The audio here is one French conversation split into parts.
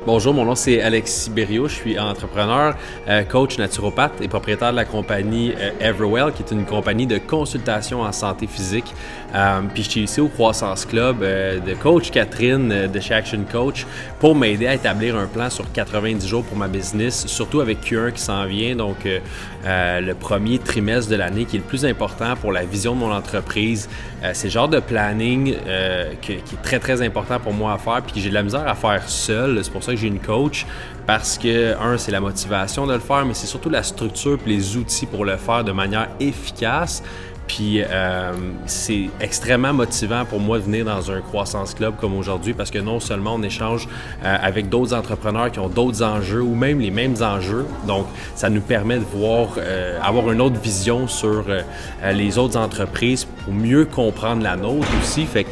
Bonjour, mon nom c'est Alexis Berriot, je suis entrepreneur, coach naturopathe et propriétaire de la compagnie Everwell, qui est une compagnie de consultation en santé physique. Puis je suis ici au Croissance Club de coach Catherine de chez Action Coach pour m'aider à établir un plan sur 90 jours pour ma business, surtout avec Q1 qui s'en vient, donc le premier trimestre de l'année qui est le plus important pour la vision de mon entreprise. C'est le genre de planning qui est très très important pour moi à faire puis que j'ai de la misère à faire seul. C'est pour ça que j'ai une coach parce que, c'est la motivation de le faire, mais c'est surtout la structure et les outils pour le faire de manière efficace. Puis c'est extrêmement motivant pour moi de venir dans un Croissance Club comme aujourd'hui parce que non seulement on échange avec d'autres entrepreneurs qui ont d'autres enjeux ou même les mêmes enjeux, donc ça nous permet de voir, avoir une autre vision sur les autres entreprises pour mieux comprendre la nôtre aussi. Fait que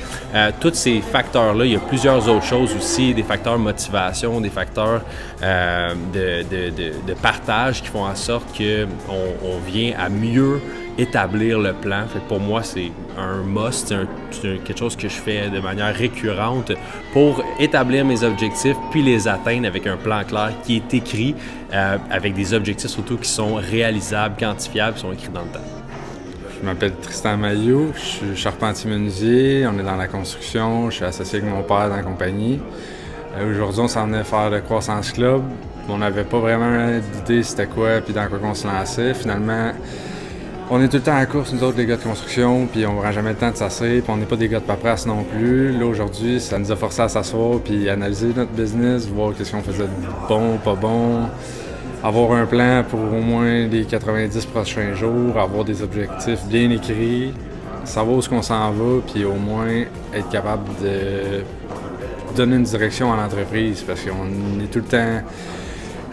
tous ces facteurs-là, il y a plusieurs autres choses aussi, des facteurs de motivation, des facteurs de partage qui font en sorte qu'on vient à mieux établir le plan. Fait que pour moi, c'est un must, c'est quelque chose que je fais de manière récurrente pour établir mes objectifs puis les atteindre avec un plan clair qui est écrit, avec des objectifs surtout qui sont réalisables, quantifiables, qui sont écrits dans le temps. Je m'appelle Tristan Mailloux, je suis charpentier-menuisier, on est dans la construction, je suis associé avec mon père dans la compagnie. Aujourd'hui, on s'en venait faire le Croissance Club. On n'avait pas vraiment d'idée c'était quoi puis dans quoi on se lançait. Finalement, on est tout le temps à la course, nous autres, les gars de construction, puis on ne prend jamais le temps de s'asseoir, puis on n'est pas des gars de paperasse non plus. Là, aujourd'hui, ça nous a forcé à s'asseoir puis analyser notre business, voir qu'est-ce qu'on faisait de bon, pas bon, avoir un plan pour au moins les 90 prochains jours, avoir des objectifs bien écrits, savoir où est-ce qu'on s'en va, puis au moins être capable de donner une direction à l'entreprise, parce qu'on est tout le temps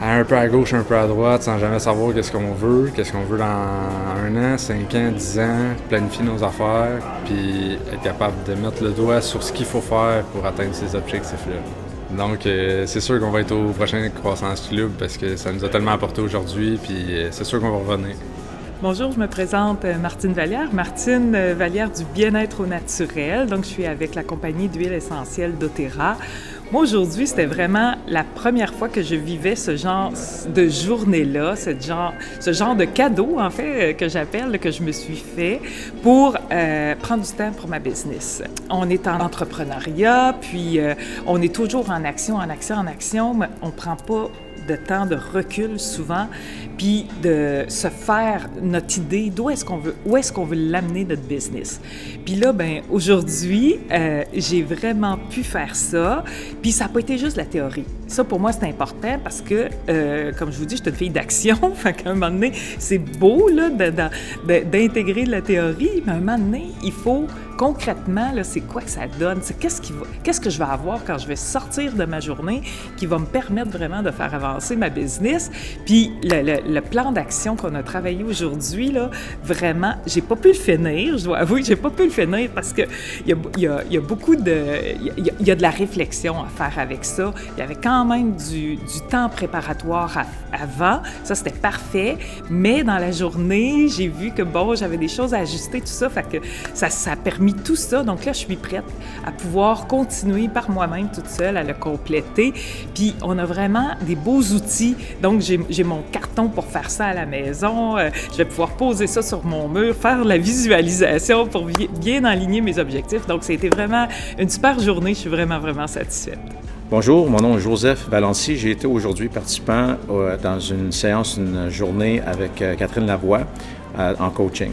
un peu à gauche, un peu à droite, sans jamais savoir qu'est-ce qu'on veut dans 1 an, 5 ans, 10 ans, planifier nos affaires, puis être capable de mettre le doigt sur ce qu'il faut faire pour atteindre ces objectifs-là. Donc, c'est sûr qu'on va être au prochain Croissance Club parce que ça nous a tellement apporté aujourd'hui, puis c'est sûr qu'on va revenir. Bonjour, je me présente Martine Vallière. Martine Vallière du bien-être au naturel. Donc, je suis avec la compagnie d'huile essentielle doTERRA. Moi, aujourd'hui, c'était vraiment la première fois que je vivais ce genre de journée-là, ce genre de cadeau, en fait, que j'appelle, que je me suis fait pour prendre du temps pour ma business. On est en entrepreneuriat, puis on est toujours en action, mais on ne prend pas de temps de recul souvent, puis de se faire notre idée où est-ce qu'on veut l'amener notre business. Puis là, aujourd'hui, j'ai vraiment pu faire ça, puis ça n'a pas été juste la théorie. Ça, pour moi, c'est important parce que, comme je vous dis, je suis une fille d'action, fait qu'à un moment donné, c'est beau là, d'intégrer de la théorie, mais à un moment donné, il faut concrètement, là, c'est quoi que ça donne? C'est qu'est-ce que je vais avoir quand je vais sortir de ma journée qui va me permettre vraiment de faire avancer ma business? Puis le plan d'action qu'on a travaillé aujourd'hui, là, vraiment, j'ai pas pu le finir, je dois avouer que j'ai pas pu le finir parce que il y a beaucoup il y a de la réflexion à faire avec ça. Il y avait quand même du temps préparatoire avant, ça c'était parfait, mais dans la journée, j'ai vu que j'avais des choses à ajuster, tout ça, fait que ça a permis tout ça, donc là je suis prête à pouvoir continuer par moi-même toute seule à le compléter, puis on a vraiment des beaux outils, donc j'ai mon carton pour faire ça à la maison, je vais pouvoir poser ça sur mon mur, faire la visualisation pour bien aligner mes objectifs, donc c'était vraiment une super journée, je suis vraiment satisfaite. Bonjour, mon nom est Joseph Valency. J'ai été aujourd'hui participant dans une journée avec Catherine Lavoie en coaching.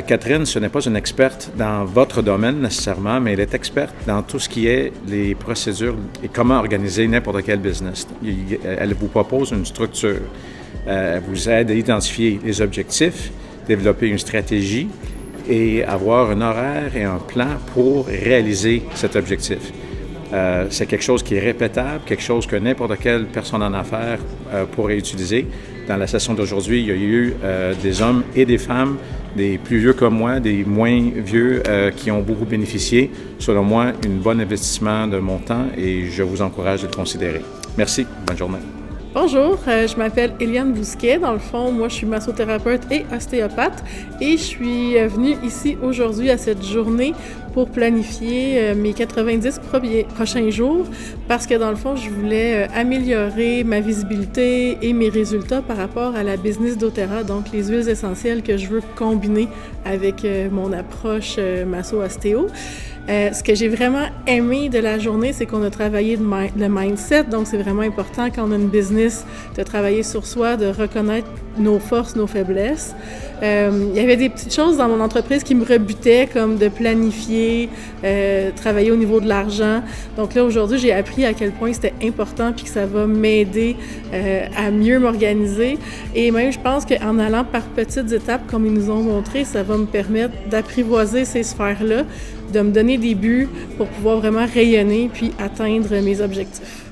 Catherine, ce n'est pas une experte dans votre domaine nécessairement, mais elle est experte dans tout ce qui est les procédures et comment organiser n'importe quel business. Elle vous propose une structure. Elle vous aide à identifier les objectifs, développer une stratégie et avoir un horaire et un plan pour réaliser cet objectif. C'est quelque chose qui est répétable, quelque chose que n'importe quelle personne en affaires pourrait utiliser. Dans la session d'aujourd'hui, il y a eu des hommes et des femmes, des plus vieux comme moi, des moins vieux qui ont beaucoup bénéficié. Selon moi, un bon investissement de mon temps et je vous encourage de le considérer. Merci, bonne journée. Bonjour, je m'appelle Éliane Bousquet. Dans le fond, moi, je suis massothérapeute et ostéopathe et je suis venue ici aujourd'hui à cette journée pour planifier mes 90 prochains jours parce que dans le fond, je voulais améliorer ma visibilité et mes résultats par rapport à la business doTERRA, donc les huiles essentielles que je veux combiner avec mon approche masso-ostéo. Ce que j'ai vraiment aimé de la journée, c'est qu'on a travaillé le mindset, donc c'est vraiment important quand on a une business de travailler sur soi, de reconnaître nos forces, nos faiblesses. Il y avait des petites choses dans mon entreprise qui me rebutaient, comme de planifier, travailler au niveau de l'argent. Donc là, aujourd'hui, j'ai appris à quel point c'était important puis que ça va m'aider à mieux m'organiser. Et même, je pense qu'en allant par petites étapes, comme ils nous ont montré, ça va me permettre d'apprivoiser ces sphères-là, de me donner des buts pour pouvoir vraiment rayonner puis atteindre mes objectifs.